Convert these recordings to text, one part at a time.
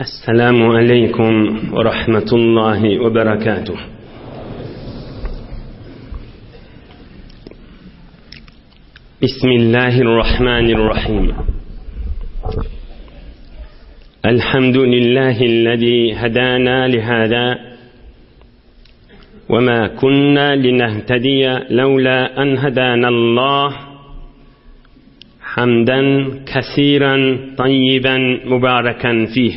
السلام عليكم ورحمة الله وبركاته. بسم الله الرحمن الرحيم. الحمد لله الذي هدانا لهذا وما كنا لنهتدي لولا أن هدانا الله، حمدا كثيرا طيبا مباركا فيه.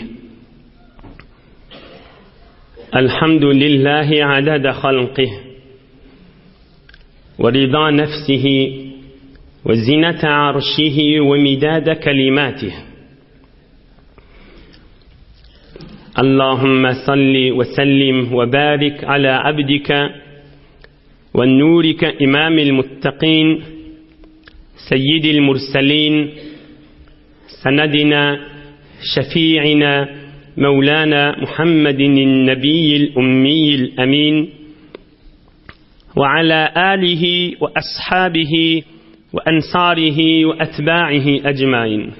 الحمد لله عدد خلقه ورضا نفسه وزنة عرشه ومداد كلماته. اللهم صل وسلم وبارك على عبدك والنورك إمام المتقين سيد المرسلين سندنا شفيعنا مولانا محمد النبي الأمي الأمين، وعلى آله وأصحابه وأنصاره وأتباعه أجمعين.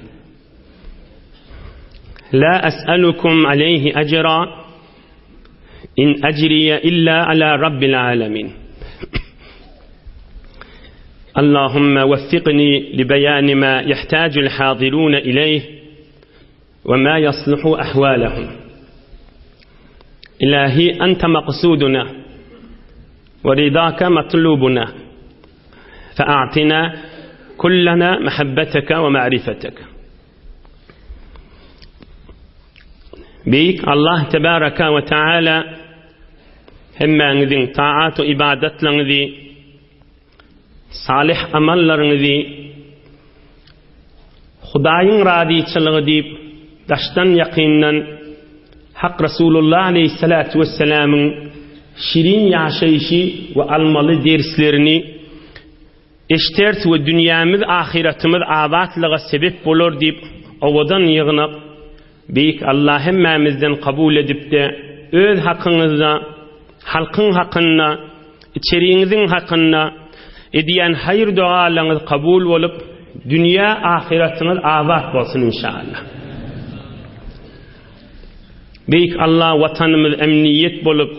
لا أسألكم عليه أجرا، إن أجري إلا على رب العالمين. اللهم وفقني لبيان ما يحتاج الحاضرون إليه وما يصلح أحوالهم. إلهي أنت مقصودنا ورضاك مطلوبنا، فأعطنا كلنا محبتك ومعرفتك. بيك الله تبارك وتعالى هم نذين طاعات وإبادت لنذي صالح أمل لنذي خداين رادي تلغديب دشتن يقينا حق رسول الله عليه الصلاة والسلام شيرين يعشيشي وألمال ديرسلرني اشترت والدنيا مذ آخرة مذ آبات لغا سبب بولور ديب أودان يغنق. بيك اللهم مزدن قبول دبتا öz hakkınızda, halkın hakkında, içeriğinizin hakkında ediyen hayır dualarınız kabul olup dünya ahiretiniz abat olsun inşallah. Beyk Allah vatanımız emniyet bolup,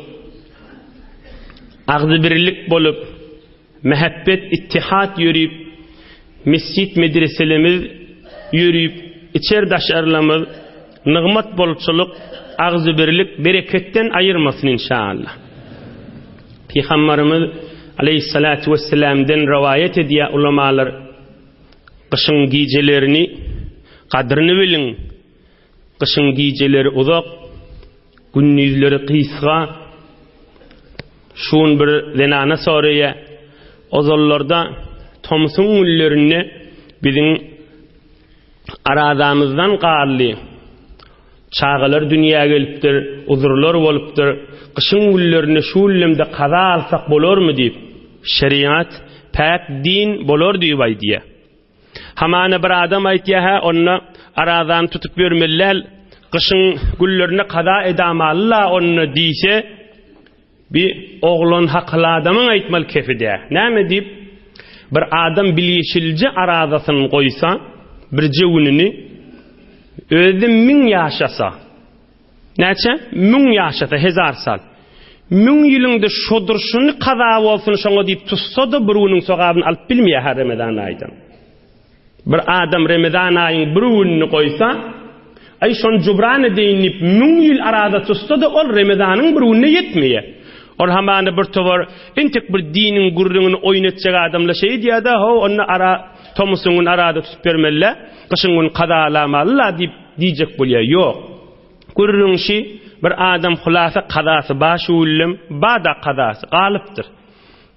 ağzı birlik bolup, mehabbet, ittihat yürüyüp, mescit medreselerimiz yürüyüp, içer daşarlamız, nığmat bolçuluk, ağzı birlik, bereketten ayırmasın inşallah. Peygamberimiz aleyhissalatu vesselam'dan rivayet ediyor ulamalar, kışın gecelerini kadrını bilin, kışın geceleri uzak, gündüzleri kıyısga, şun bir zenana soruya, o zollarda Thompson üllerini bizim aradamızdan qarlı çağılar dünyaya gelipdir, uzurlar olupdir, kışın güllerini şu illimde kaza alsak bolor mu deyip, şeriat, pak din bolor deyip aydiya. Hamana bir adam aydiya, onu aradan tutup vermeliler, kışın güllerini kaza edamalla onu deyse, bir oğlun haklı adamın aytmal kefide. Ne mi deyip, bir adam bilyeşilce aradasını koysa, bir cevunini, özüm 1000 yaşasa, neçe? 1000 yaşasa, 1000 sal. 1000 yılında şodurşunu kaza olsun şoňa deyip tutsa da biruunun sogabını alıp bilmeye her Ramazan aydan. Bir adam Ramazan ayın biruununu koysa, ay şon cubran edinip 1000 yıl arada tutsa da ol Ramazanın biruununa yetmeye. Or hamana bir tovar, entek bir dinin gurrunu oynatacak adamla şey diye da onu ara Thomas'ın arada tutup vermelle, kışın kaza alamalı diyecek bolya. Yok. Gurrun şey bir adam hulasa kazası başı ullim, bada kazası galıptır.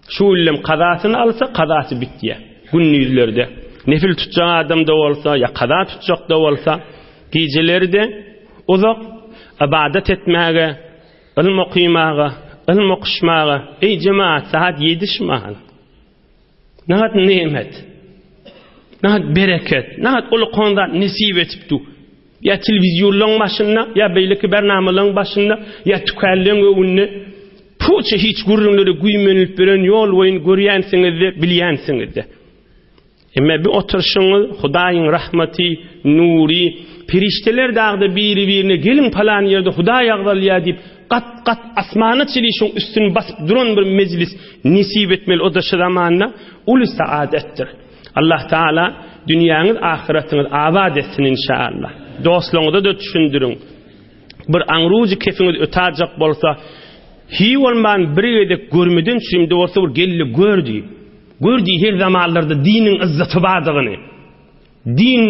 Şu ullim kazasını alsa kazası bittiye. Gündüzlerde nefil tutacak adam da olsa ya kaza tutacak da olsa gecelerde uzak ibadet etmeye, ilm okuymağa, ilm okuşmağa, ey cemaat saat 7 şmahan. Nahat nimet, nahat bereket, nahat ulu konuda nesip etiptu. Ya televizyonların başında, ya belki bernamaların başında, ya tükellerin önüne, puça hiç gurrunları güymenilip veren yol oyun görüyensiniz de, bilyensiniz de. Emme bir oturşuňyz Hudaýyň rahmeti, nuri, pirişteler dagdy biri-birine gelin palan ýerde Hudaý agdalýa diýip gat asmana çelişiň üstüne basyp duran bir mejlis nisip etmeli o da şu zamanna uly saadetdir. Allah Taala dünýäňiz ahiretiniz abad etsin inşallah. Dostluğuňyza da düşündürün. Bir aňruji kefiňiz ötäjek bolsa, hi bolman bir ýerde görmeden şimdi bolsa bir gelli gördü. Gördü her zamanlarda dinin izzeti bardygyny. Din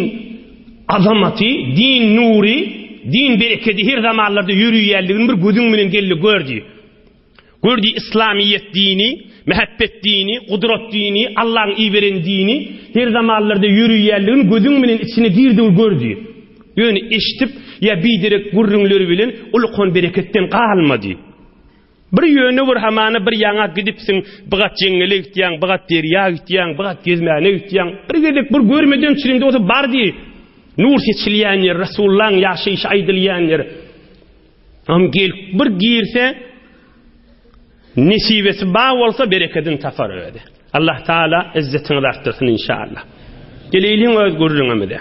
azamaty, din nuri, din bereketi her zamanlarda ýürüýärligini bir gözüň bilen gelli gördü. Gördü İslamiyet dini, mehabbet dini, kudret dini, Allah'ın iyi veren dini her zamanlarda ýürüýärligini gözüň bilen içine girdi gördü. Ýöne eşitip ya biderek gurrunlary bilen ulukon bereketten galmady. Bir ýöne bir hamana bir ýaňa gidipsiň, bigat jeňele gitýäň, bigat derýa gitýäň, bigat gezmäne gitýäň. Bir gelip bir görmeden çirimde oturup bardy. Nur seçilýän ýer, Rasulullahyň ýaşaýyşy aýdylýan ýer. Am gelip bir girse nesibesi bağ olsa bereketin tapar öde. Allah Taala izzetini arttırsın inşallah. Geleyliň öz görürüňemde.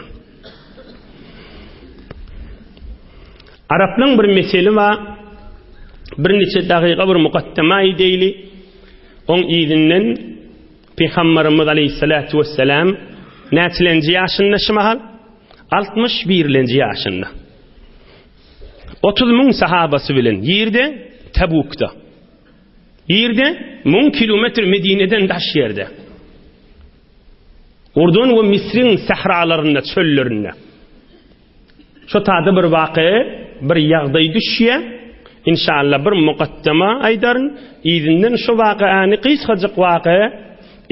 Araplyň bir meseli wa bir neçe dagyga bir mukaddema edeyli. On izinden Peygamberimiz aleyhissalatu vesselam näçilenji ýaşynda şymahal? 61-lenji ýaşynda. 30 000 sahabasy bilen ýerde Tabukda. Ýerde 1000 kilometr Medineden daş ýerde. Ordon we Misriň sahralarynda, çöllerinde. Şo taýda bir waky, bir ýagdaý düşýär. İnşallah bir mukaddema aýdaryn, izinden şu wakyany gysgadyk waky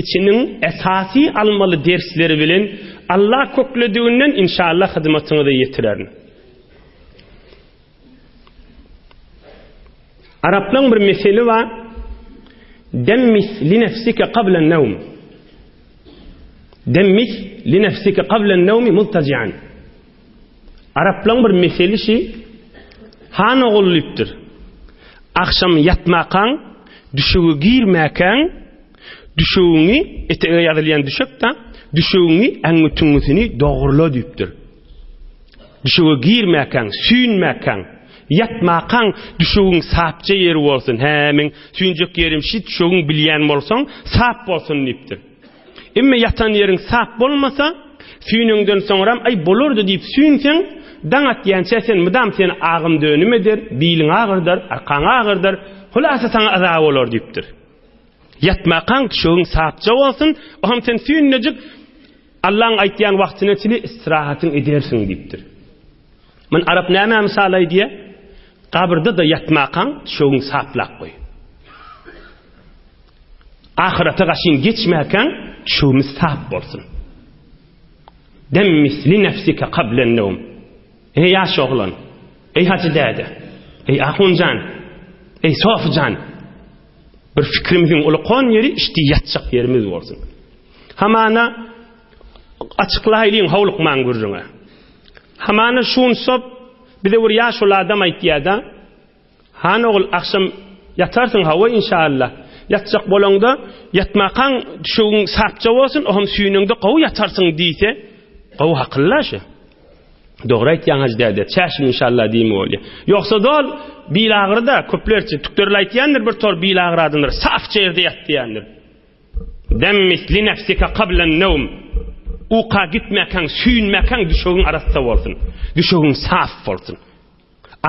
içiniň esasy almaly dersleri bilen Allah köklediğinden inşallah hyzmatyňyza ýetirerin. Araplyň bir meseli var. Demmis li nefsike qablen nevm. Demmis li nefsike qablen nevmi multaci'an. Araplyň bir meselisi hana gollypdyr. Akşam yatmakaň, düşüge girmäkäň, düşüňi etege ýazylýan düşekde, düşüňi aňytyňyzyny dogurla diýipdir. Düşüge girmäkäň, süýnmäkäň, yatmakaň düşügiň sapça ýeri bolsun. Hemen süýnjek ýerim şit düşügiň bilýän bolsaň, sap bolsun diýipdir. Emme yatan ýeriň sap bolmasa, süýnüňden soňram ay bolardy diýip süýnseň, daňat ýança sen mudam sen agym dönümedir, biiliň agyrdyr, arkaň agyrdyr, hulasa saňa azap bolar diýipdir. Yatmakaň düşügiň sapça bolsun, oham sen süýnejik Allah'ın aýtýan wagtyna çili istirahatyň edersiň diýipdir. Men Arap näme misal aýdýar? Kabirde da yatmakaň düşügiň saplap goý. Ahirete gaşyn geçmäkäň düşügimiz sap bolsun. Demmis li nefsike qablen nevm. Ey ýaş oglan, ey hacı däde, ey ahunjan, ey sofjan. Bir fikrimizin ulukon ýeri işte ýatjak ýerimiz bolsun. Hamana açıklaýlyň howlukman gürrüňe. Hamana şun sop bir de bir ýaş ol adam aýtýarda, han ogul akşam yatarsyň hawa inşallah. Yatjak bolanda yatmakaň düşügiň sapça bolsun, oham süýnüňde gowy yatarsyň diýse, gowy hakyllaşy. Dogry aýtýaňyz däde, çäşim inşallah diýme bolýar. Ýoksa dol bilagyrda köplerçe tükdörli aýtýandyr bir tor bilagyrdyr, safça ýerde ýatdýandyr. Demmis li nefsike qablen nevm. Uqa gitmäkäň, süýnmäkäň düşügiň arasynda bolsun. Düşügiň saf bolsun.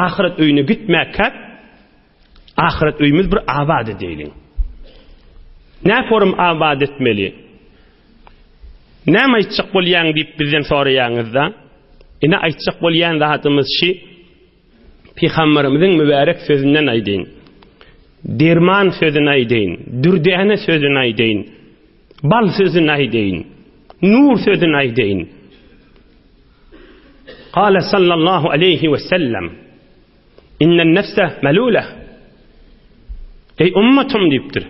Ahiret öýüne gitmäkäk, ahiret öýümüz bir abad edýäliň. Näme form abad etmeli? Näme aýtjak bolýan diýip bizden soraýaňyzda, ine aýtjak bolýan zatymyz şi Peygamberimiziň mübarek sözünden aýdyn. Derman sözüne aýdyn, dürdäne sözüne aýdyn, bal sözüne aýdyn, nur sözüne aýdyn. Qala sallallahu aleyhi ve sellem: "İnnen nefse melûle." Ey ummatum diýipdir.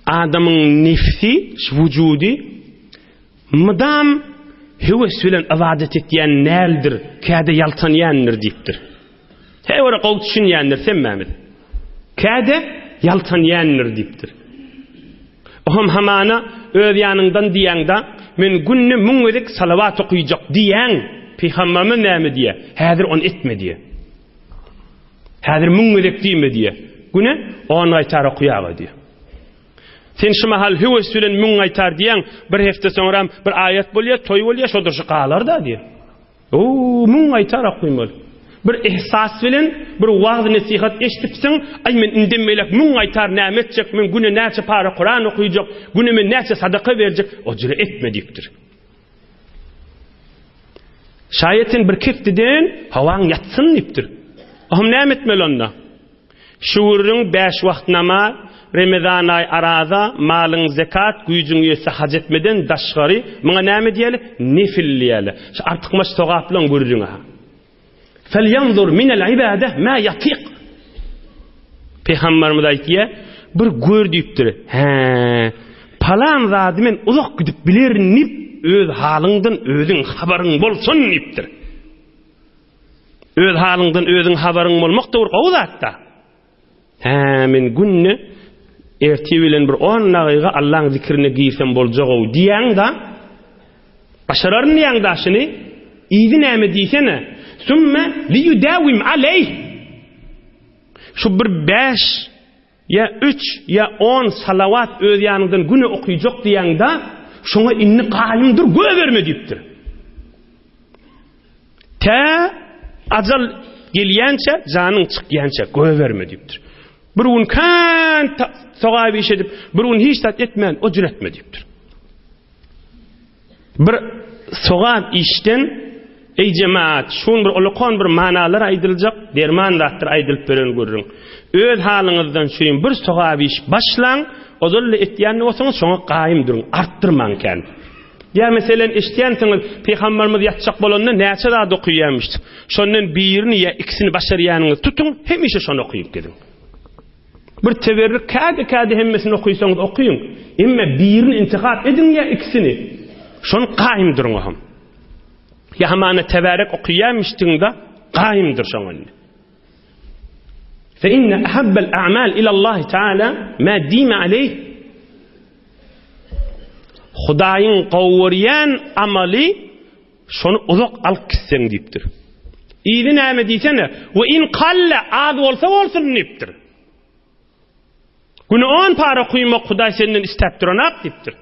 Adamın nefsi, vücudi mudam heves bilen ibadet etýän näldir, käde ýaltanýandyr diýipdir. Hewara gowy düşünýändir semmämiz. Käde ýaltanýandyr diýipdir. Oham hamana öz ýanyňdan diýäňde men günne müňedik salavat okuyjak diýen Peygamberimiz näme diýe? Häzir on etme diýe. Häzir müňedik diýme diýe. Güne 10 aytar okuýaga diýe. Sen şu mahal hüwes bilen müň aytar diýen bir hefte soňra bir ayet bolýar, toý bolýar, şodur şu galar da diýe. Müň aytar okuýmaly. Bir ihsas bilen bir wagt nasihat eşitipsiň, ay men indemelek müň aytar näme etjek, men güne näçe para Kur'an okuýjak, güne men näçe sadaka berjek, o jüre etme diýipdir. Şayetin bir keptiden hawaň yatsyn diýipdir. Aham näme etmeli onda? Şuurun 5 wagt namaz, Ramazan ay arada malyň zekat, güýjüň ýese hac etmeden daşgary, muňa näme diýeli? Nefil diýeli. Şu artykmaş sogap bilen görüňe. Felyanzur minel ibade ma yatiq. Peygamberimiz aýtýar, bir gör diýipdir. Palan zady men uzak gidip bilerni öz halyňdan özüň habaryň bolsun diýipdir. Öz halyňdan özüň habaryň bolmak dogry gowzatda. Men günne erti bilen bir 10 dagyga Allahyň zikrini giysem boljak diýen da başararyn diýen da şunu iýdi näme diýsene sümme liyudawim aleyh şu bir 5 ya 3 ya 10 salavat öz ýanyňdan güne okuýjak diýen da şoňa inni gaýymdyr göwe berme diýipdir. Ajal gelýänçe janyň çykýança göwe berme diýipdir. Bir gün kan sogap iş edip, bir gün hiç tat etmeyen o cüretme diýipdir. Bir sogap işten ey cemaat, şun bir olukon bir manalar aýdyljak, derman zatdyr aýdylyp beren görüň. Öz halyňyzdan şuýun bir sogap iş başlaň, ozolle etýänni bolsaňyz şoňa gaýym duruň, artdyrmaň kan. Ya meselen işleýänsiňiz, Peygamberimiz ýatjak bolanda näçe zat okuýanmışdyk. Şondan birini ya ikisini başarýanyňyz tutuň, hemişe şonu okuýup gidin. Bir teberrük kade hemmesini okuýsaňyz okuýun. Emma birini intikap edin ya ikisini. Şonu gaýym duruň aham. Ya hamana teberrük okuýanmışdyňda gaýymdyr şoňa. Fe inne ahabbal a'mal ila Allah Taala ma dima aleyh. Hudaýyň gowurýan amaly şonu uzak alyp gitseň diýipdir. Ýyly näme diýsene, we in qalla az bolsa bolsun diýipdir. Güne 10 para kuymak Hudaý senden istep duranap diýipdir.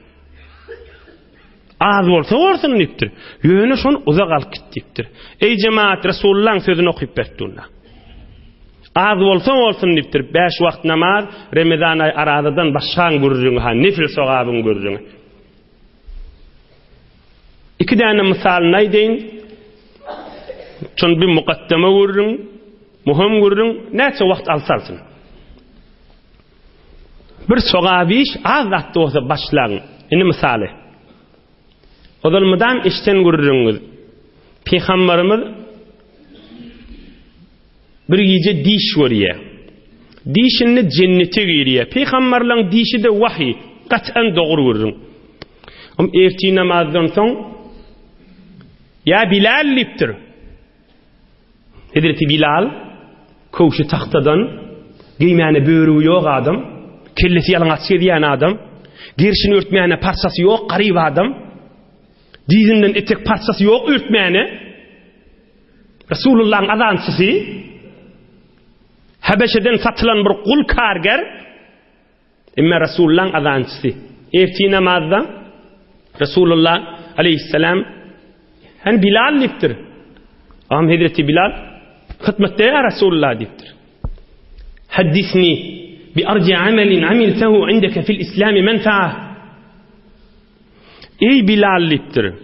Az bolsa bolsun diýipdir. Ýöne şonu uzak alyp git diýipdir. Ey cemaat, Resulullahyň sözüni okuyup berdiňler. Az bolsa bolsun diýipdir. 5 wagt namaz, Ramazan ay aradadan başgan görüňiz, nefil sogabyň görüňiz. İki tane misal näýdeň? Şonu bir mukaddeme görüň, muhim görüň, näçe wagt alsarsın. Bir sogabiş az zatda olsa başlaň. Indi misaly. Odalmadan işten görüňiz. Peygamberimiz bir gece diş görýär. Dişini cennete girýär. Peygamberlaryň dişi de wahy, gat'an dogry görüň. Erti namazdan soň ya Bilal liptir. Hazreti Bilal koşu tahtadan giymene böğrüğü yok adam, kellesi yalangach diýen adam, gerşini örtmeyene parçası yok, garip adam, dizinden etek parçası yok örtmeyene, Resulullah'ın azançısı, Habeşeden satılan bir kul karger, emma Resulullah'ın azançısı. Erti namazda Resulullah aleyhisselam Bilal diptir. Hazreti Bilal hıtmette ya Resulullah diptir. Haddisni bi arci amelin amiltehu indeke fil islami menfa'a. Ey Bilal diptir.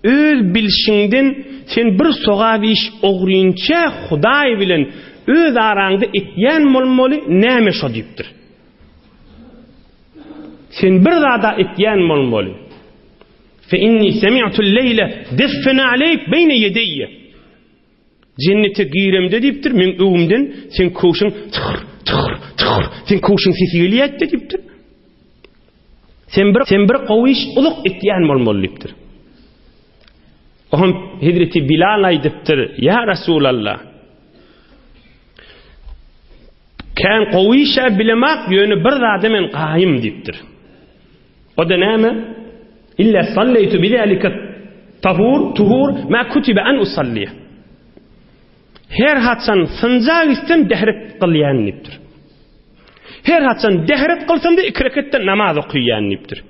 Öz bilşiňden sen bir sogap iş ogryňça Hudaý bilen öz araňda etýän bolmaly näme şo diptir. Sen bir zada etýän bolmaly. فإني سمعت الليلة دفن عليك بين يدي. Cennete giremde diptir, men öwümden sen koşun tıkır, sen koşun sesini etdi diptir. Sen bir qowiş uluk etýän bolmaly diptir. Ohum Hazreti Bilal aýdypdyr, ya Resulallah. Kan qowişa bilemek ýöne bir zada men gaýym diptir. O da näme? إلا صليت بذلك tuhur ma kutiba an usalliye. Her hatsan sıncagistan dehret qilyanipdir. Her hatsan dehret qilsam da 2 rekatda namaz okuyanipdir.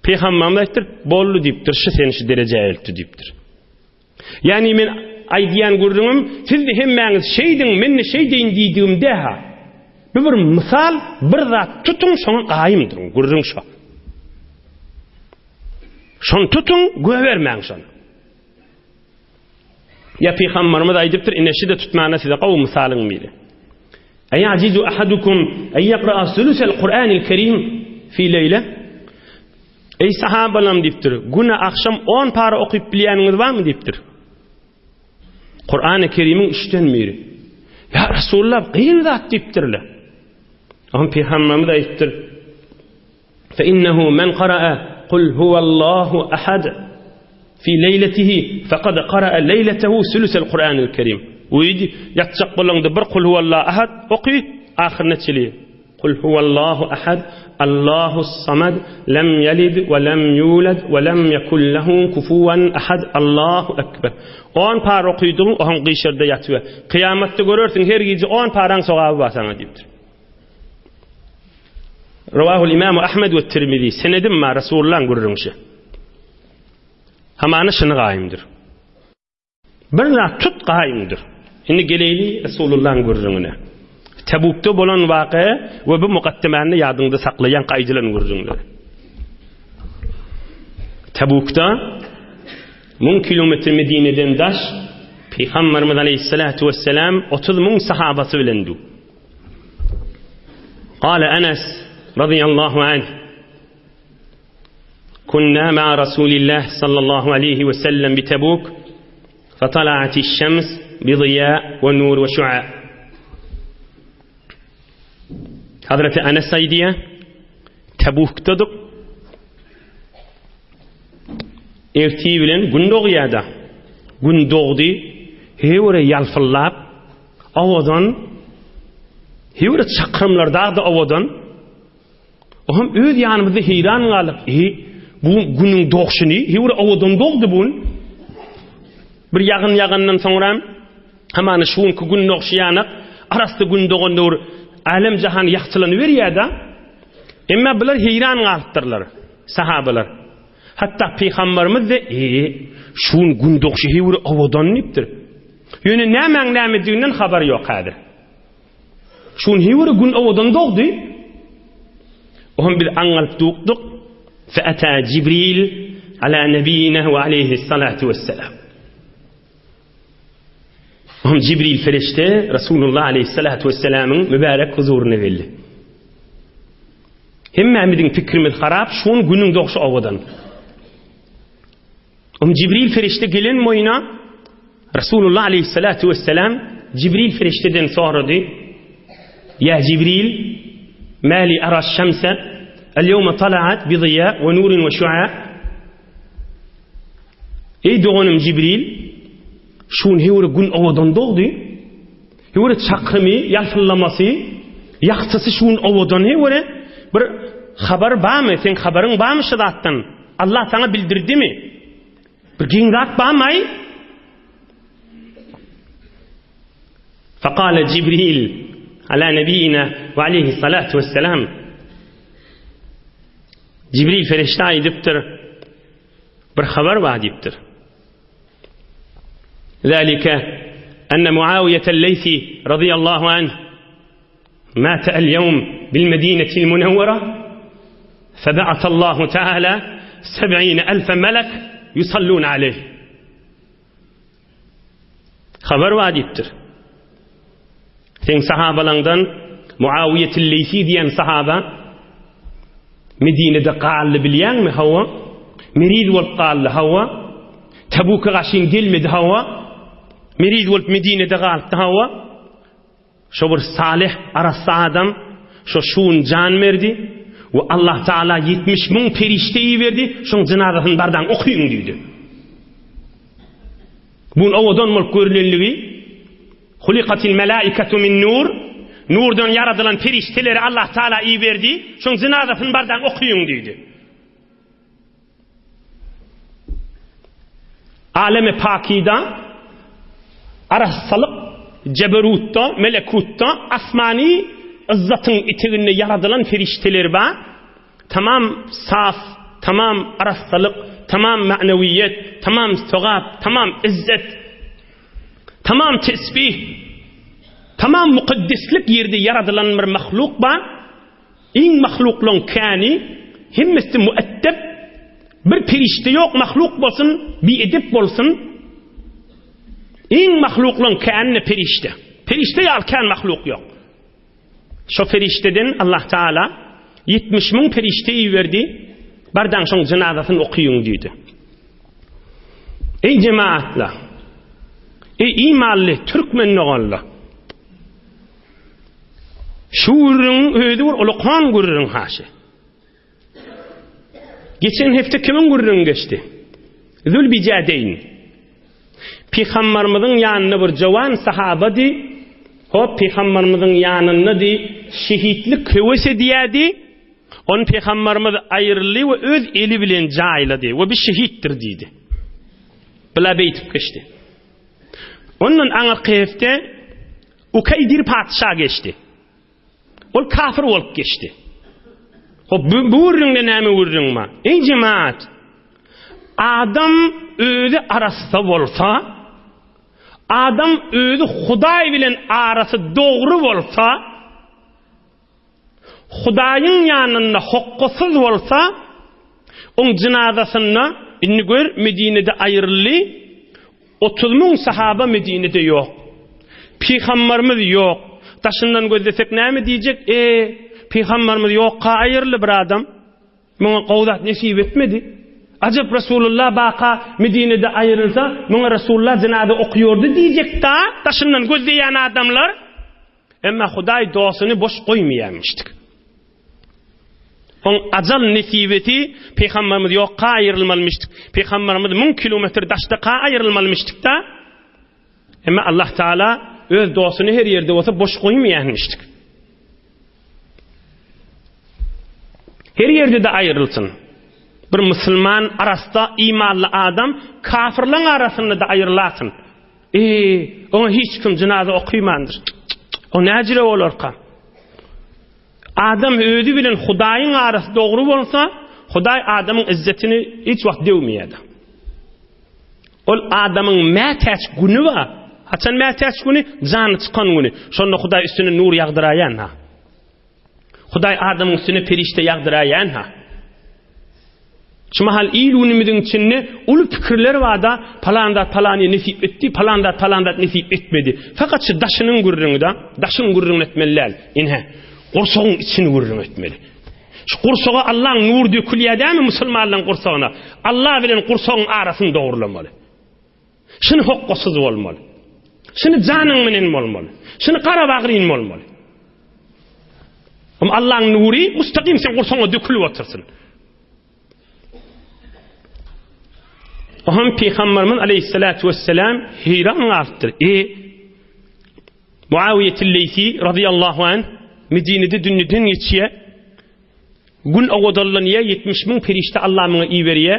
Peygamberimiz aytdir, bollu dipdir, şu seni şu derece eltdi dipdir. Yani men aydiyan gördüğüm siz de hemmäňiz şeydin menne şey deyin diýdiğimde ha. Bu bir misal, bir zat tutun şoňa gaýym durun, gördüň şo. Şon tutun, göwermäň şonu. Ya Peygamberimiz aýdypdyr, inne şide tutmana size gaw misalyň biri. Ayacizu ahadukum ay yaqra sulusal Qur'anil Kerim fi leyle. Ey sahabalam dipdir, güne akşam 10 para okuyup bilýäniňiz barmy dipdir. Kur'an-ı Kerim'in 3'ten biri. Ya Resulullah qiyyn zat dipdirler. Ama Peygamberimiz aýtdyr, fe innehu men qara'a qul huvallahu ahad fi leyletihi faqad qara'a leyletehu sulusal Qur'anil Kerim. Uydi yatjak bolanda bir qul huvallahu ahad oky, ahirine çeli. Qul huvallahu ahad Allahus samad lam yalid ve lam yulad ve lam yekul lahu kufuwan ahad. Allahu ekber. 10 par okuydum, on qişirde yatyp. Kıyamatda görersin her gece 10 paraň sogaby basaňa dipdir. Rawahul İmam Ahmed ve Tirmizi. Senedim ma Resulullah'ın görürüňşi. Hamany şunu gaýymdyr. Bir zat tut gaýymdyr. Indi geleyli Resulullah'ın görürüňine. Tebuk'ta bolan waqia we bu muqaddimany ýadyňda saklayan gaýdylaryny görürüňler. Tebuk'ta 1000 kilometre Medine'den daş Peygamberimiz Aleyhissalatu vesselam 30.000 sahabası bilendu. Qala Anas radıyallahu anh kunna ma'a Rasulillah sallallahu aleyhi ve sellem bi Tebuk fatala'atiş şems bi ziya ve nur ve şu'a. Hazreti Anas aydiya Tebuk'tadyk. Erti bilen gün doğýada. Gün doğdy, hewre ýalfyllap, awadan, hewre çakrymlarda awadan. Oham öz ýanymyzda heyran galyp, bu günüň doğşyny hewre awadan doğdy bu. Bir ýagyndan soňra hamany şuňky gün doğşýanyk, arasynda gün doğanda alem jahan ýakçylanyp berýärdi. Emma bular heyran galypdyrlar, sahabalar. Hatta Peygamberimiz de şun gün doğşy hewre awadan nipdir. Ýöne näme-näme habar ýok häzir. Şun hewre gün awadan doğdy. Ohum bir aňalyp dukdyk. Fa ata Jibril ala nabiyina ve aleyhissalatu vesselam. Ohum Jibril ferişte Resulullah aleyhissalatu vesselam'ın mübarek huzuruny geldi. Hemmemiziň fikrimiz harap, şun günüň doğşy awadan. Jibril ferişte gelen moyuna Resulullah aleyhissalatu vesselam Jibril ferişteden sordy. Ya Jibril, mali ara şemse el-yevme tala'at bi ziya ve nurin ve şu'a. Ey doğanım Jibril, şun hewre gün awadan doğdy. Hewre çakrymy, ýalfyllamasy, ýakçysy şun awadan hewre bir habar barmy? Sen habaryň barmy şedatdan? Allah sana bildirdimi? Bir gingat barmay? Faqala Jibril ala nabiyina ve aleyhissalatu vesselam. Jibril ferişte aýdypdyr, bir habar bar diýipdir. Zalika anna Muawiye el-Leysi radiyallahu anh mata el-yawm bil Medine'til Munawwara feba'atha Allahu Teala 70,000 melek yusallun aleyh. Habar var diýipdir. Sen sahabalardan Muawiye'til Leysi diýen sahaba Medine'de qally bilýänmi hawa? Merid bolup qally hawa. Tebuk'a gaşyn gelmedi hawa. Merid bolup Medine'de galypdy hawa. Şo bir salih arasy adam şo şun jan berdi we Allah Taala 70.000 perişteyi berdi. Şoň janazasyny bardan okuýun diýdi. Bu awadan mol görlenligi Huliqatil melaiketu min nur. Nurdan yaradılan perişteleri Allah Taala iyi berdi. Şoň janazasyny bardan okuýun diýdi. alemi pakida, arassalık, ceberutta, melekutta, asmani izzatın itiğinde yaradılan ferişteler var. Tamam saf, tamam arassalık, tamam maneviyet, tamam sevap, tamam izzet, tamam tesbih, tamam mukaddeslik yerde yaradılan bir mahluk var. İn mahluklun kani, himmesi müeddep, bir ferişte yok mahluk bolsun, bir edip bolsun. İn mahluklun kani ferişte. Ferişte yalken mahluk yok. Şu ferişteden Allah Teala 70 bin ferişteyi verdi. Bardan şoň cenazasını okuyun dedi. Ey cemaatla, ey imanlı Türkmen oğullar, şu gurrun öýdi bir ulaqan gurrun haşy. Geçen hafta kimin gurrun geçti? Zülbicadeyn. Peygamberimizin ýanyna bir jawan sahaba di, o peygamberimizin ýanyna di şehitlik köwese diýdi. On peygamberimiz ayrılı ve öz eli bilen jaýladı ve bir şehittir dedi. Bila beytip geçti. Onun anarkiyefte Ukaydir padişah geçti. Ol kafir olup geçti. O bu urrunga näme urrunma? Ey cemaat, adam özü arasında bolsa, adam özü Hudaý bilen arasy dogry bolsa, Hudaýyň ýanynda hokkusuz bolsa, oň cenazasyna inni gör Medinede aýryldy. 30 000 sahaba Medinede ýok. Peygamberimiz ýok. Taşyndan gözlesek näme diýjek? Peygamberimiz ýokka aýrly bir adam. Muňa gowdat nesip etmedi. Ajab Rasulullah baqa Medinede aýrylsa, muňa Rasulullah cenaza okuyordu diýjek-da, taşyndan gözleýän adamlar. Emma Hudaý dosyny boş goýmaýarmışdyk. On ajal nesibeti Peygamberimiz ýokka aýrylmalmışdyk. Peygamberimiz 1000 kilometr daşda aýrylmalmışdyk da. Emma Allah Taala öz dosyny her ýerde bolsa boş goýmaýarmışdyk. Her ýerde de aýrylsyn. Bir musulman arasında imanly adam kafirlaryň arasynda da aýrylasyn. Ona hiç kim cenaza okuýmandyr. O näjire bolarka? Adam özü bilen Hudaýyň arasy dogry bolsa, Hudaý adamyň izzetini hiç wagt dewmeýärdi. Ol adamyň mätäç güni wa, haçan mätäç güni, jany çykan güni. Şonda Hudaý üstüne nur ýagdyraýan ha. Hudaý adamyň üstüne perişte ýagdyraýan ha. Şu mahal ilunimizin içinde ulu fikirler var da palanda palani nesip etti, palanda nesip etmedi. Fakat şu daşının gurrunu daşın gurrunu etmeliler. İnhe, kursoğun içini gurrunu etmeli. Şu kursoğa Allah'ın nur dökülüyor değil mi Müslümanların kursağına? Allah bilen kursoğun arasını doğrulamalı. Şunu hokkusuz olmalı. Şunu canın menen olmalı. Şunu kara bağrın olmalı. Ama Allah'ın nuri müstakim sen kursoğuna dökülüp otursun. Oham Peygamberimiz aleyhissalatu vesselam heyran qalpdyr. Muawiye'l Leysi radıyallahu anh Medine'de dünneden geçiye. Gün ogodallanyya 70 000 perişte Allah mına iyi veriye.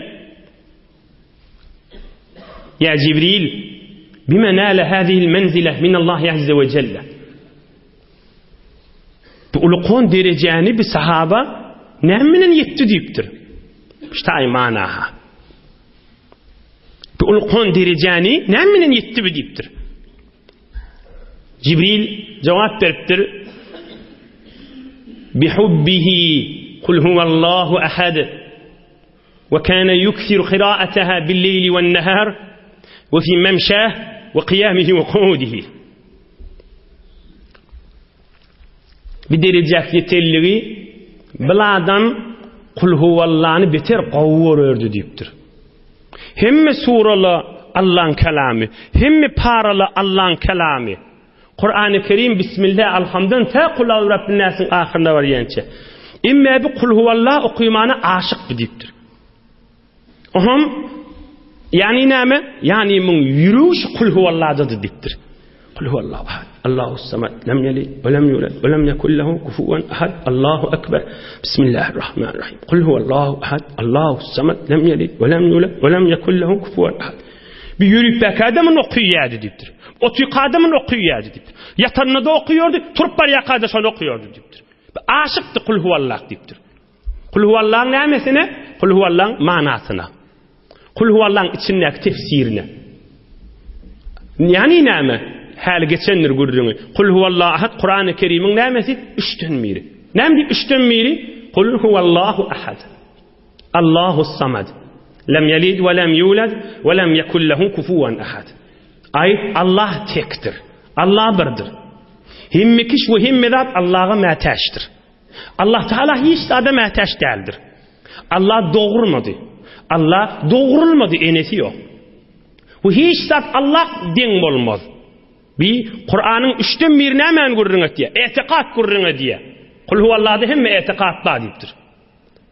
Ya Cibril, bima nala hadhihi al-manzila min Allah azza ve celle. Bu ulukon dereceni bir sahaba nämenen yetti diýipdir. İşte ay manaha. Bu ulukon dereceni nämenen yetti bi diýipdir. Cibril cevap beripdir. Bihubbihi kul huvallahu ahad. Ve kana yukthiru qira'ataha bil-leyli wen-nahar ve fi mamshah ve qiyamihi ve qu'udihi. Bir derecek yeterligi biladan kul huvallah'ını beter qawwururdu diýipdir. Hemme suralı Allah'ın kelami, hemme paralı Allah'ın kelami. Kur'an-ı Kerim Bismillah alhamdan ta kul Rabbin nas'ın ahirinde var ýança. Imme bi kul huvallah okuymana aşık diýipdir. Oham yani näme? Yani mun yürüş kul huwallah'da diýipdir. Kul huvallahu ahad, Allahus samad, lam yalid ve lam yulad ve lam yekul lehu kufuwan ahad. Allahu ekber. Bismillahirrahmanirrahim. Kul huvallahu ahad, Allahus samad, lam yalid ve lam yulad ve lam yekul lehu kufuwan ahad. Bir yürüyüp adamın okuyuyordu deyiptir. Otuyu adamın okuyuyordu deyiptir. Yatanını da okuyordu, turup var yakada şunu okuyordu deyiptir. Aşıktı kul huvallah deyiptir. Kul huvallah'ın nämesine? Kul huvallah'ın manasına. Kul huvallah'ın içindeki tefsirine. Yani näme? Hal geçendir gurrunu. Kul huvallahu ahad Kur'an-ı Kerim'in nämesi? 3'ten biri. Näme 3'ten biri? Kul huvallahu ahad. Allahus samad. Lem yelid ve lem yulad ve lem yekul lehu kufuven ahad. Ay Allah tektir. Allah birdir. Himme kiş ve himme zat Allah'a məteştir. Allah Teala hiç zada məteş değildir. Allah doğurmadı. Allah doğurulmadı, enesi yok. Bu hiç zat Allah den olmaz. Bir Kur'an'ın 3'ten birine hemen gurrun diye. Etikat gurrun diye. Kul huvallah'da hem etikatla deyiptir.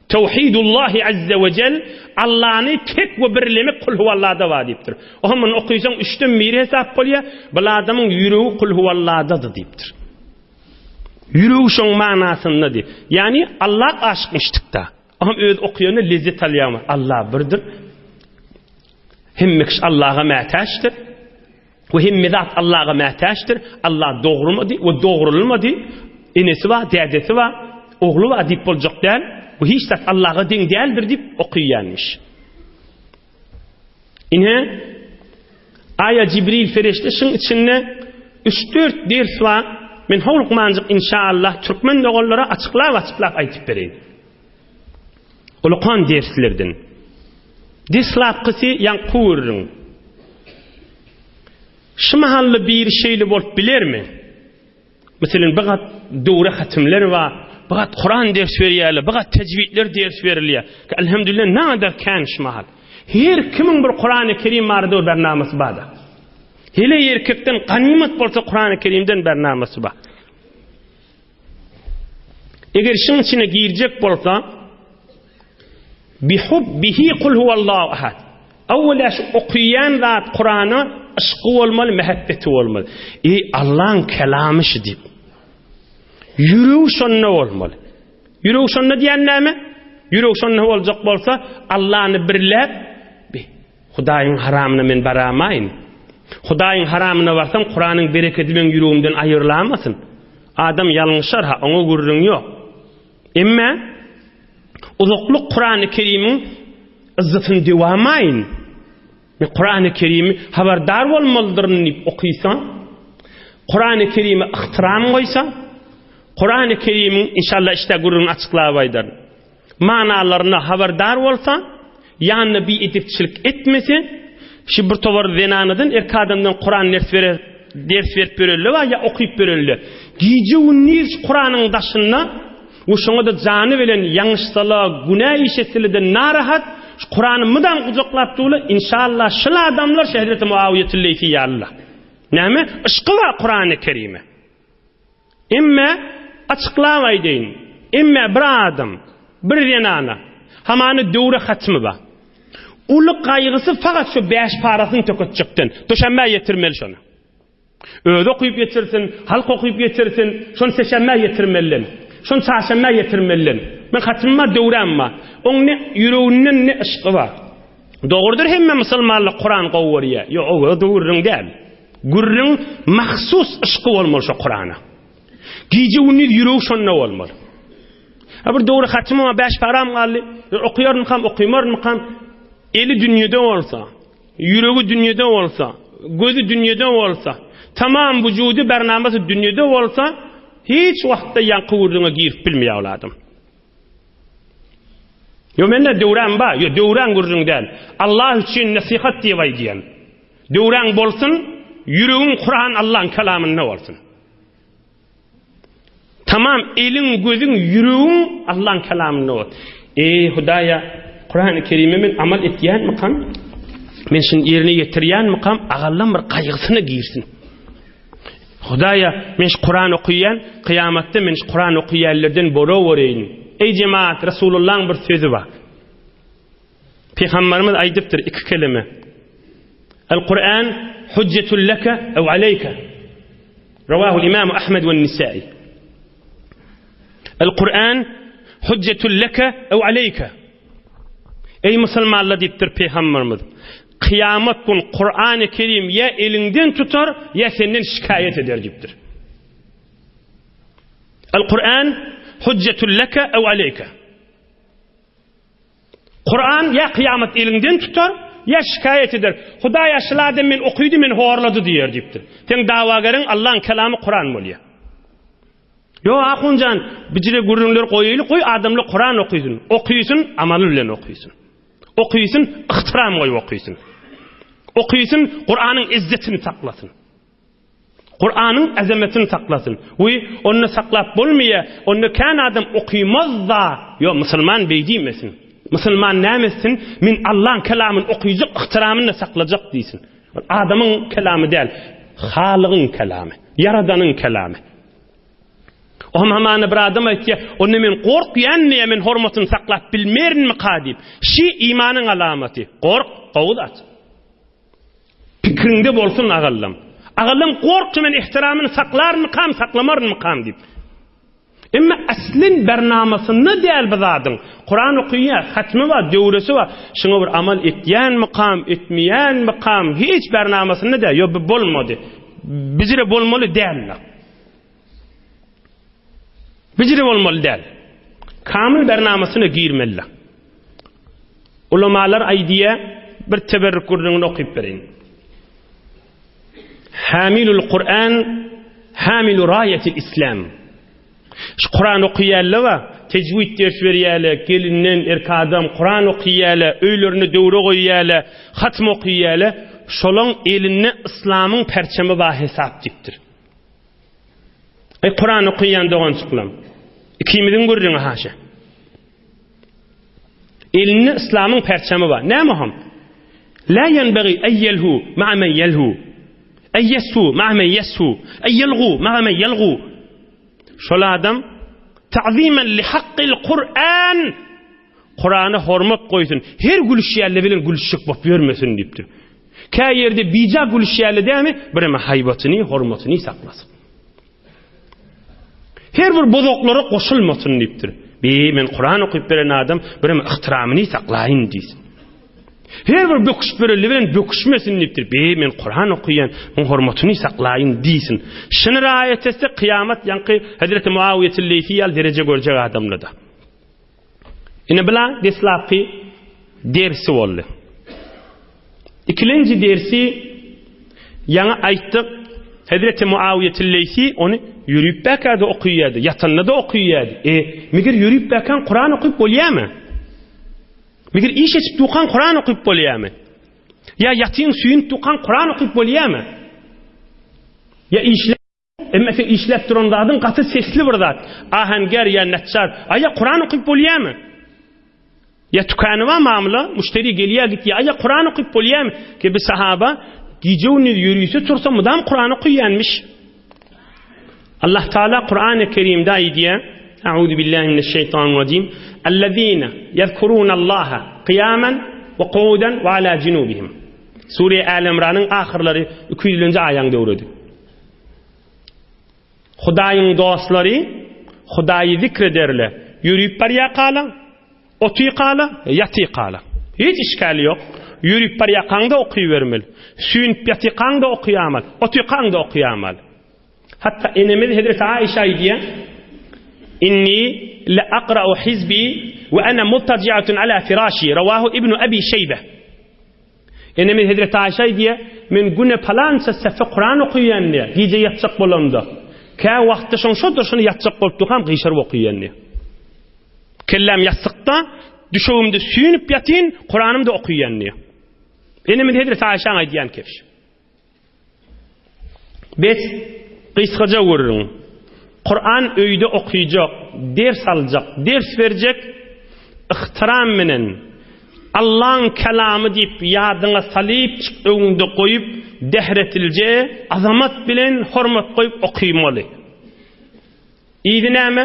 Tevhidullahi azze ve cel Allah'ını tek ve birlemi kul huvallah'da var deyiptir. O zaman okuysan 3'ten biri hesap oluyor. Bu adamın yüreği kul huvallah'dadır deyiptir. Yüreği şun manasında deyip. Yani Allah aşkmıştıkta. Ama öz okuyana lezzet alıyor. Allah birdir. Hemmek Allah'a məteştir. Ve hemmezat Allah'a məteştir. Allah doğurmadı ve doğrulmadı. Enesi var, dedesi var, oğlu var deyip olacak değil. Bu hiç de Allah'a den değildir deyip okuyanmış. İnhe aya Cibril ferişte şun içinde 3-4 ders var. Men howluk mancık inşallah Türkmen oğullara açıklap aytıp bereyim. Ulukan derslerden. Deslap kısı yan kuurun. Şu mahallı bir şeyli bolup bilir mi? Mesela bagat doğru hatimler var. Bagat Kur'an ders veriyorlar. Bagat tecvidler ders veriliyor. Elhamdülillah ne kadar kan şu mahal. Her kimin bir Kur'an-ı Kerim vardır bernamesi var. Hele erkekten ganimet bolsa Kur'an-ı Kerim'den bernamesi var. Eğer şunun içine girecek bolsa bihubbihi kul huvallahu ahad. Evvela şu okuyan zat Kur'an'ı aşkı olmalı, mehabbeti olmalı. Allah'ın kelamı şu deyip. Yüreği şonuna olmalı. Yüreği şonuna diyen näme? Yüreği şonuna olacak bolsa Allah'ını birlep Hudaýyň haramyna men baramaýyn. Hudaýyň haramyna barsam Kur'anyň bereketi men yüreğimden aýyrlamasyn. Adam ýalňyşar ha, oňa gurrun ýok. Emma uzukluk Kur'an-ı Kerim'in izzetin dewamayın. Kur'an-ı Kerim'i haberdar bolmalydyr deyip okuysan, Kur'an-ı Kerim'e ihtiram koysan, Kur'an-ı Kerim'in inşallah işte gurrun açıklawaýdyr. Manalarına haberdar bolsan, ýanyna bir edipçilik etmesin. Şu bir tovar zenanadan erkadamdan Kur'an ders verip bereldi we ya okuyup bereldi. Gije gündüz Kur'anyň daşyna uşoňa da jany bilen ýaňyşsala, günah işetsiliden narahat Kur'an'ı mıdan kucaklap tuğla inşallah şıl adamlar şehret-i muaviyetilleyki ya Allah. Näme? Işkı var Kur'an-ı Kerim'e. İmme açıklavay deyin. İmme bir adam, bir yenana hamanı döwre hatmy var. Ulu kaygısı fakat şu 5 parasını töketjekden. Döşenme yetirmeli şonu. Öde okuyup getirsin, halk okuyup getirsin, şonu seçenme yetirmeli. Şonu çarşenme yetirmeli. Men hatmyma döwremma. Oň ne yüreğinden ne ışkı var. Doğrudur hemme musulmanlyk Kur'an gowurýar. Ýok, o döwrüň däl. Gurrun mahsus ışkı bolmaly şu Kur'ana. Gije uni yüreği şonda bolmaly. Bir döwre hatmyma 5 param galdy. Okuýarmykam, okuýmarmykam, eli dünýede bolsa, yüreği dünýede bolsa, gözü dünýede bolsa, tamam vücudy bernamasy dünýede bolsa, hiç wagtda ýanky gurruna girip bilmeýär oladym. Yo menne döwran ba, yo döwran gurrun däl. Allah üçin nasihat diýip diýen. Döwran bolsun, yüreğin Kur'an Allah'ın kelamynda bolsun. Tamam elin gözün yüreğin Allah'ın kelamynda bolsun. Hudaýa Kur'an-ı Kerim'e men amal etýän mikam? Men şunu ýerine ýetirýän mikam? Agallan bir kaýgysyna girsin. Hudaýa men Kur'an okuýan, kıyamatda men Kur'an okuýanlardan borawereýin. Ey cemaat, Resulullah'ın bir sözü var. Peygamberimiz aydypdyr 2 kelime. El-Kur'an hujjatul laka ev aleyka. Rawahu İmam Ahmed ve Nisai. El-Kur'an hujjatul laka ev aleyka. Ey musulmanlar diýipdir Peygamberimiz. kıyamet gün Kur'an-ı Kerim ya elinden tutar ya senden şikayet eder gibdir. El-Kur'an hüccetul leke ev aleyke. Kur'an ya kıyamet elinden tutar ya şikayet eder. Huda yaşladı men okuydu men horladı diyer gibdir. Sen davagarın Allah'ın kelamı Kur'an bolýar. Yo ahuncan bijire gurunlar koyuylu koy adamlı Kur'an okuysun. Okuysun amalı bilen okuysun. Okuysun ihtiram koy okuysun. Okuysun Kur'an'ın izzetini saklasın. Kur'an'ın azametini saklasın. Onu saklap bolmaya, onu kan adam okuymaz da, yo Müslüman beydimesin. Müslüman nämesin? Min Allah'ın kelamını okuyacak, ihtiramını saklayacak deysin. Adamın kelamı değil, Halık'ın kelamı, Yaradan'ın kelamı. O hamana bir adam aytdy, onu men korkýan men hormatyny saklap bilmerin mi kadip? Şi imanın alamati. Kork, qowdat. Pikrinde bolsun agallam. Agallam korktu men ihtiramını saklar mı kam, saklamar mı kam dip. Emma aslin bernamasını değil bizadın. Kur'an okuyya, hatmi var, döwresi var. Şuna bir amal etýän mi kam, etmeýän mi kam, hiç bernamasını da yo bolmady. Bizire bolmaly däl. Bizire bolmaly däl. Kamil bernamasını girmeli. Ulamalar aydiye bir teberrük gurrunu okuyup berin. Hamilul Kur'an, hamilu rayetil İslam. Şu Kur'an okuyýarlar we tecvid ders berýärler, gelinden erkadam Kur'an okuyýarlar, öýlerini döwre goýýarlar, hatm okuyýarlar. Şolaň elinde İslamyň perçemi ba hesap dipdir. Kur'an okuyýan dogan çyklam. Ikimizin görüňi haşa. Elinde İslamyň perçemi ba. Näme ham? La yenbagi ayyelhu ma'a men yelhu. Ayyeshu ma'a men yeshu. Ayyelgu ma'a men yelgu. Şol adam ta'zimen li haqqil Kur'an. Kur'an'a hormat koysun. Her gülüşýärle bilen gülüşik bop bermesin dipdir. Ka yerde bija gülüşýärle dämi? Bireme haybatyny, hormatyny saklasın. Her bir bozoklara koşulmasın dipdir. Men Kur'an okuyup beren adam bireme ihtiramını saklaýyn diýsin. Her bir böküş bereli bilen böküşmesin dipdir. Men Kur'an okuyan, mun hormatyny saklaýyn diýsin. Şunu raýat etse kıyamet ýanky Hazreti Muawiye Leysi al derece görjek adamlarda. Ine bilen deslapy dersi boldy. İkinci dersi ýa aýtdyk Hazreti Muawiye Leysi onu yürüyüp bakada okuýardy, yatanda da okuýardy. Migir yürüyüp bakan Kur'an okuyup bolýarmy? Migir iş etip tuğan Kur'an okuyup bolýarmy? Ya yatyn suyun tuğan Kur'an okuyup bolýarmy? Ya işlep durandadın gaty sesli bir zat. Ahangar ya natçar, aya Kur'an okuyup bolýarmy? Ya tukanywa mamla, müşteri gelýär gitdi, aya Kur'an okuyup bolýarmy? Ki bir sahaba gijewni yürüýse tursa mudam Kur'an okuýanmış. Allah Teala Kur'an-ı Kerim'de aydiye Euzu billahi mineşşeytanirracim ellezine yezkurunallaha qiyaman ve qu'udan ve ala junubihim. Sure Al-Imran'ın ahirleri 200-nji aýaň döwredi. Hudaýyň dostlary Hudaýy zikrederler. Yürüyüp barýa qala, otuy qala, yaty qala. Hiç işgali yok. Yürüyüp barýa qanda okuýbermeli. Süýünip yaty qanda okuýamal, otuy qanda okuýamal. Hatta enemiz Hazreti Aişa diye inni la aqra'u hizbi ve ana muttaji'atun ala firashi rawahu ibn Abi Şeybe. Enemiz Hazreti Aişa diye men güne palança sefe Kur'an okuyan diye gece yatsak bolamda. Ka wagtda şonu yatsak bolup durgan gyşar okuyan diye. Kellam yatsakda düşüğümde süýünip yatyn Kur'anymda okuyan diye. Enemiz Hazreti Aişa diýen kepş. Bet kıyskaca görürüm. Kur'an öýde okuyacak, ders alacak, ders verecek, ihtiram menen Allah'ın kelamı deyip yadyna salyp öňünde koyup dehretilje, azamat bilen hormat koyup okuýmaly. Ýa-da näme?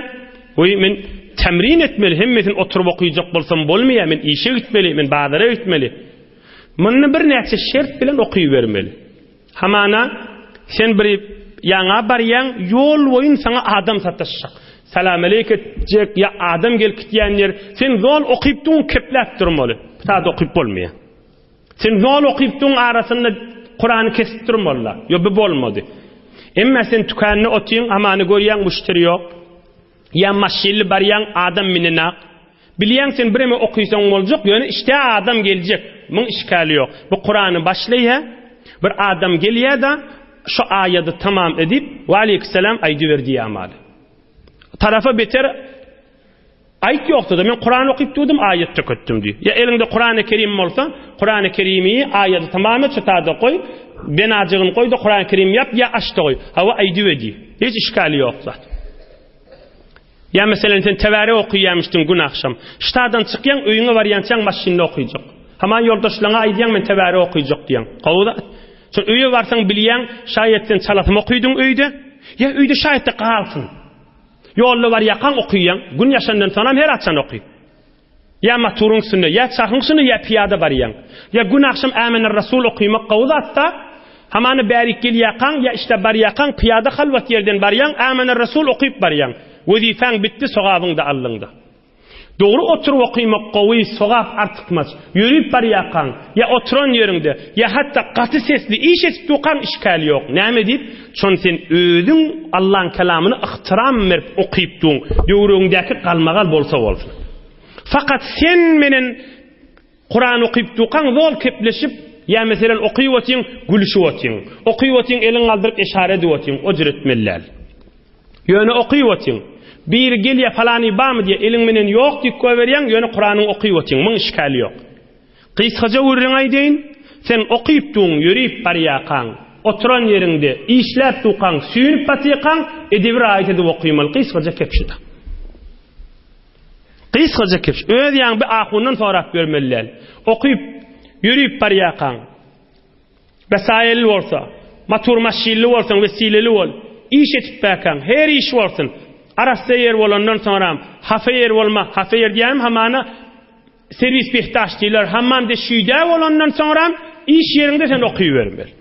Men temrin etmeli, hemmetin oturup okuyacak bolsam bolmaýar, men işe gitmeli, men bazara gitmeli. Muny bir näçe şert bilen okuýbermeli. Hamana sen bir yaňa barýan ýol boýun saňa adam sataşjak. Salam aleykum jek ya adam gelip gitýän yer, sen zol okuyup duň kepläp durmaly. Taýda okuyup bolmaýar. Sen yol okuyupduğun arasında Kur'an'ı kesip durmalla. Yo bu bolmadı. Emma sen tükanını otuyun amanı görüyen müşteri yok. Ya maşilli barayan adam minina. Biliyen sen bireme okuysan olacak. Yani işte adam gelecek. Bunun işgali yok. Bu Kur'an'ı başlaya bir adam geliyor da şu ayeti tamam edip ve aleyhisselam aydı verdiği amalı. Tarafa beter ayet yoktu da ben Kur'an okuyup durdum ayet tököttüm diyor. Ya elinde Kur'an-ı Kerim olsa Kur'an-ı Kerim'i ayeti tamamen çıtada koy. Ben acığını koy da Kur'an-ı Kerim yap ya aç da koy. Hava aydı verdiği. Hiç işgali yok zaten. Ya mesela sen tevarih okuyamıştın gün akşam. Ştadan çıkyan öyüne varyansan maşinle okuyacak. Hemen yoldaşlarına aydiyan men tevarih okuyacak diyen. Qawda. Sen öýe barsaň bilýän şaýetden çalatyp okuýdyň öýde. Ya öýde şaýetde galsyn. Ýolly bar ýakan okuýan, gün ýaşandan sonra her açan okuy. Ya maturun sünne, ya çahın sünne, ya piyada barýan. Ya gün akşam Amener Rasul okuymak qawda hatta hamany bärik gel ýakan ya işte bar ýakan piyada halwat ýerden barýan Amener Rasul okuyup barýan. Wezifäň bitdi, sogabyň da allyňda. Doğru oturup okuymak qowy sogap artykmaz. Yürüp bar ýakan, ya oturan ýerinde, ya hatta gaty sesli iş etip dukan işkali yok. Näme diýip? Şon sen özüň Allah'ın kelamyny ihtiram berip okuyup duň. Döwrüňdäki galmagal bolsa bolsun. Fakat sen menen Kur'an okuyup dukan zol kepleşip ya mesela okuyuwatyň, gülüşüwatyň. Okuyuwatyň eliň aldyryp işare ediwatyň, o jiretmeller. Ýöne okuyuwatyň. Bir gel ya falany bamy diye eliň menen ýok diýip goýberýän, ýöne Kur'anyň okuyuwatyň, muň işgali ýok. Kysgaça urryň aýdyn, sen okuyup duň, ýürüp barýakan, oturan ýerinde, işläp dukan, süýnüp batýakan, edip raýat edip okuymaly, kysgaça kepşida. Kysgaça kepş. Öz ýaňy bir ahundan sorap bermeliler. Okuyup, ýürüp barýakan, besaýely bolsa, matur maşinli bolsaň, wesileli bol, iş etip bakan, her iş bolsun. Arasda yer bolandan sonra hafa yer bolma, hafa yer diýem hamana servis behtaş diýler, hamman de şüýde bolandan sonra iş yerinde sen okuýbermeli.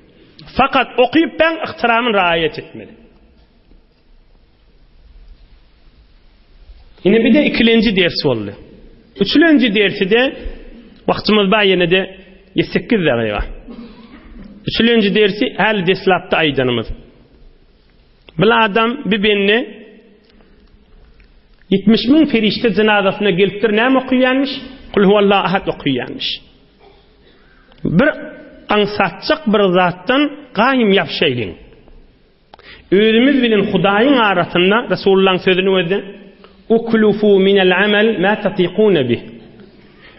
Fakat okuyup ben ihtiramyny raýat etmeli. Ine bir de ikinci ders boldy. Üçüncü dersi de wagtymyz bar ýene-de 8 dagyga. Üçüncü dersi hal deslapda aýdanymyz. Bir adam bir-birini 70.000 ferişte cenazasına gelipdir näme okuýanmış? Kul huvallahu ahad okuýanmış. Bir ansatçyk bir zatdan gaýym ýapşaýlyň. Özümiz bilen Hudaýyň arasynda Resulullah'ın sözüni öwrdi. Uklufu minel amel ma tatiquna bih.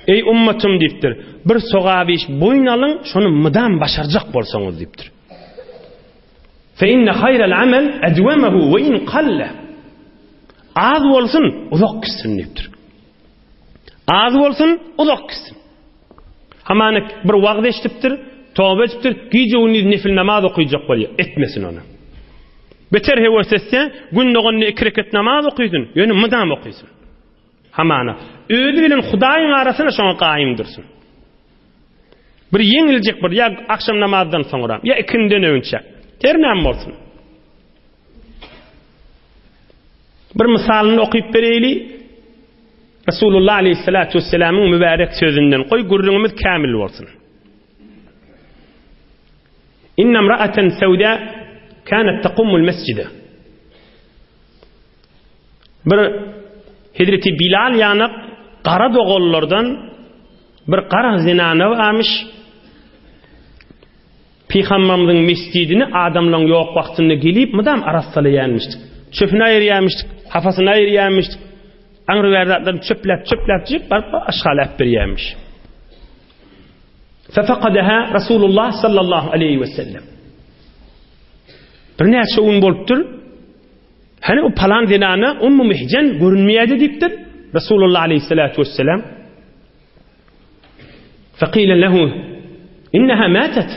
Ey ummatym diýipdir. Bir sogaby iş boyun alyň, şonu mydam başarjak bolsaňyz diýipdir. Fe inne hayral amel adwamahu ve in qalla. Az bolsun, uzak gitsin diýipdir. Az bolsun, uzak gitsin. Hamany bir wagt eşitipdir, tawba etipdir, gije uny nefil namaz okuyjak bolýar, etmesin onu. Beter hewesetse, günnogany 2 rekat namaz okuysun, ýöne mydam okuysun. Hamana özü bilen Hudaýyň arasyna şoňa gaýym dursun. Bir ýeňiljek bir ya akşam namazdan soňra, ya ikinden öňçe. Ternäm bolsun. Bir misalyny okuyup bereyli. Resulullah aleyhissalatu vesselam'ın mübarek sözünden koy gurrunumuz kamil bolsun. İnne imra'aten sauda kanat taqumul mescide. Bir Hazreti Bilal ýanyp qara dogollardan bir qara zinany almış. Peygamberimizin mescidini adamlaryň ýok wagtynda gelip mydam arassalaýanmışdyk. Çöpüne ayıryamıştık, hafasına ayıryamıştık. Anrı verdatlarını çöpläp barıp aşgalap berýärmiş. Fefaqadaha Rasulullah sallallahu aleyhi ve sellem. Bir näçe un bolupdyr. Hani o palan zinany Ummu Mihjan görünmeýärdi diýipdir. Rasulullah aleyhissalatu vesselam. Faqila lahu innaha matat.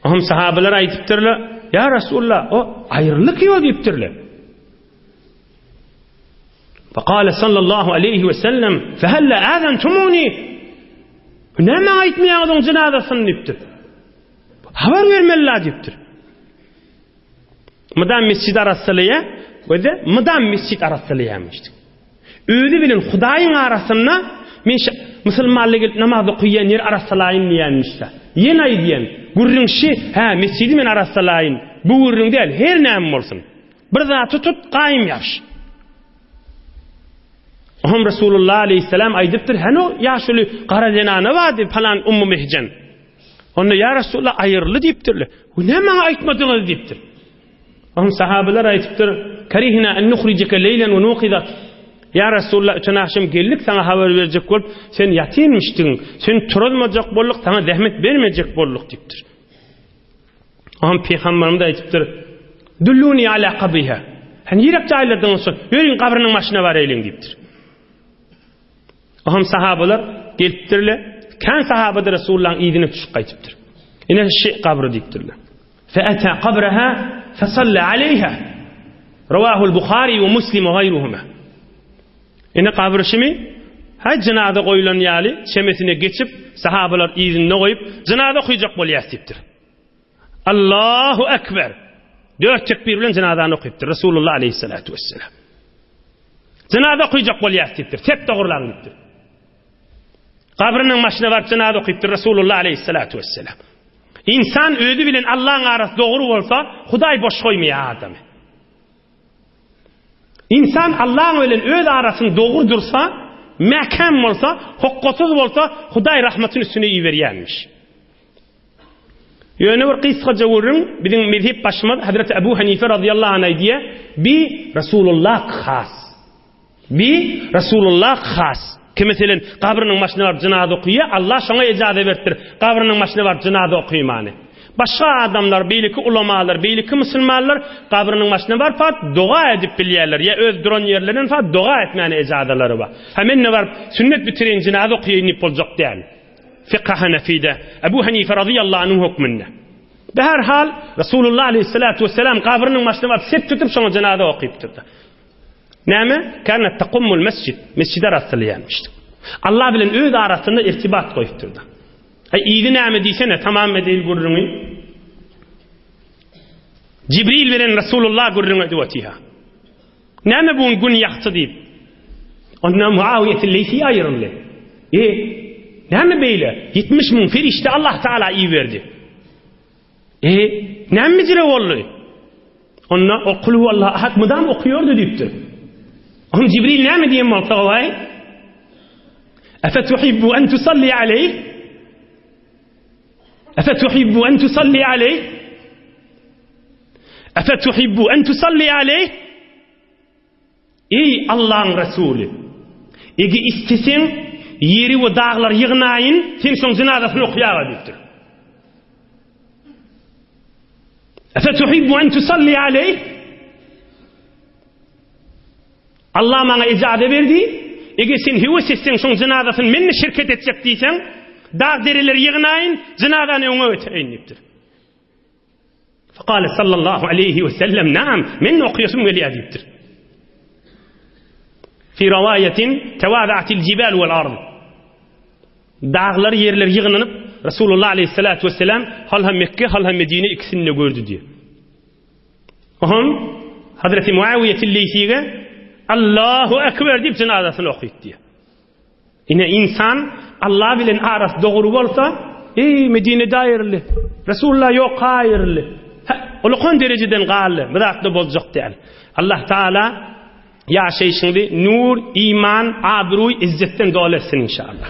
Aham sahabeler aýdypdyrlar, ya Resulullah o ayrılık yok deyipdirler. Faqala sallallahu aleyhi ve sellem fehalla azantumuni. Näme aýtmaýaňyň cenazasyny deyipdir. Habar bermeliler deyipdir. Mydam mescid arasylya, öde mydam mescid arasylyamışdy. Özü bilen Hudaýyň arasynda men musulmanlar gelip namaz okuyan yer arasalayın diyenmişler. Yeni ay diyen. Gurrunşi ha mescidi men arasalayın. Bu gurrun değil her näme bolsun. Bir zat tutut qaim yaş. Aham Resulullah aleyhisselam aydıptır. Hano yaşlı qara zenana vardı falan Ummu Mihcan. Onda ya Resulullah ayırlı deyiptirli. Bu ne bana aytmadınız deyiptir. Aham sahabeler aytıptır. Karihna en nuhricike leylen ve nuqidat. Ya Resulullah öten akşam geldik sana haber verecek bolup sen yatimmiştin. Sen turulmajak bolduk sana zahmet vermeyecek bolduk deyiptir. Aham peygamberimiz aytıptır. Dulluni ala qabriha. Hani yirak jaylardan soň yörin qabrinin başına var eyleň deyiptir. Aham sahabeler gelipdirler. Kan sahabada Resulullah'ın idine düşüp qaytıptır. Ine şey qabri deyipdirler. Fa ata qabraha fa salla alayha. Rawahul Bukhari ve Muslim ve gayruhuma. Ine qabri şimi ha cenaza qoyulan ýaly şemesine geçip sahabeler idine qoyup cenaza qoyjak bolýar deyipdir. Allahu ekber. 4 tekbir bilen cenazany okuyupdyr Resulullah aleyhissalatu vesselam. Cenaza qoyjak bolýar deyipdir. Tek dogurlan deyipdir. Qabrinin başına varıp cenaza okuyupdyr Resulullah aleyhissalatu vesselam. İnsan özü bilen Allah'ın arası doğru bolsa, Hudaý boş koymaýar adamy. İnsan Allah'ın bilen öz arasını doğru dursa, mekam bolsa, hokkosuz bolsa, Hudaý rahmatyn üstüne iýerýärmiş. Yöne bir qissaca görün, bizim mezhep başymyz Hazreti Ebu Hanife radıyallahu anh diye bir Resulullah khas. Bir Resulullah khas. Ki meselen qabrinin başına var cenaza okuýar, Allah şoňa ijazet berdir. Qabrinin başına var cenaza okuýmany. Başga adamlar, beýleki ulamalar, beýleki musulmanlar qabrinin başına var fat dua edip bilýärler. Ya öz duran ýerlerinden fat dua etmäni ijazalary bar. Hemen ne var? Sünnet bitiren cenaza okuýany boljak däl. Fiqh Hanefide Ebu Hanife radıyallahu anhu hukmünde. Be her hal Resulullah aleyhissalatu vesselam qabrinin başına var set tutup şoňa cenaza okuyupdyrdy. Näme? Kana taqumul mescid. Mescide rastlaýanmışdy. Allah bilen öz arasynda irtibat goýupdyrdy. İýdi näme diýsene tamam edil gurruny. Cibril bilen Resulullah gurruny diýetiha. Näme bu gün ýaqty diýip. Onda Muawiye Leysi aýryldy. Näme beýle? 70 000 ferişte Allah Taala iýerdi. Näme jire boldy? Onda o kul huvallahu ahad mudam okuyordu diýipdir. Hum Cibril näme diýen bolsa goýy? Afatuhibbu an tusalli alayh? Afatuhibbu an tusalli alayh? Afatuhibbu an tusalli alayh? Ey Allah'ın Resulü, egi istesen yeri ve dağlar yığınayın, sen son cenazasını okuyağa deyiptir. Afatuhibbu an tusalli alayh? Allah bana icazet verdi. Ege sen heves etsen son cenazasını menne şirket edecek diysen, dağ deriler yığınayın, cenazanı ona öteyin deyiptir. Fakale sallallahu aleyhi ve sellem, naam, menne okuyasım geliyor deyiptir. Fi ravayetin tevadatil cibal vel ard. Dağlar yerler yığınlanıp Resulullah aleyhissalatu vesselam halha Mekke halha Medine ikisini de gördü diye. Aham Hazreti Muawiye Leysi'ye Allahu ekber deyip cenazasını okuyup diye. Yine insan Allah bilen arası doğru olsa Medine'de ayrılı. Resulullah yok ayrılı. Uluqon dereceden galı. Bıraktı bozacak değil. Allah Teala yaşayışını nur, iman, abruy, izzetten dolu etsin inşallah.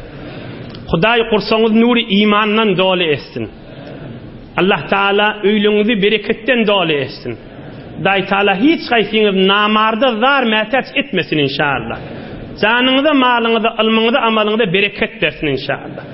Hudaý kursanız nuri imandan dolu etsin. Allah Teala öýlüňizi bereketten dolu etsin. Day Teala hiç gaýsyňyz namarda zar mätäç etmesin inşallah. Janyňyza, malyňyza, ilmiňize, amalyňyza bereket bersin inşallah.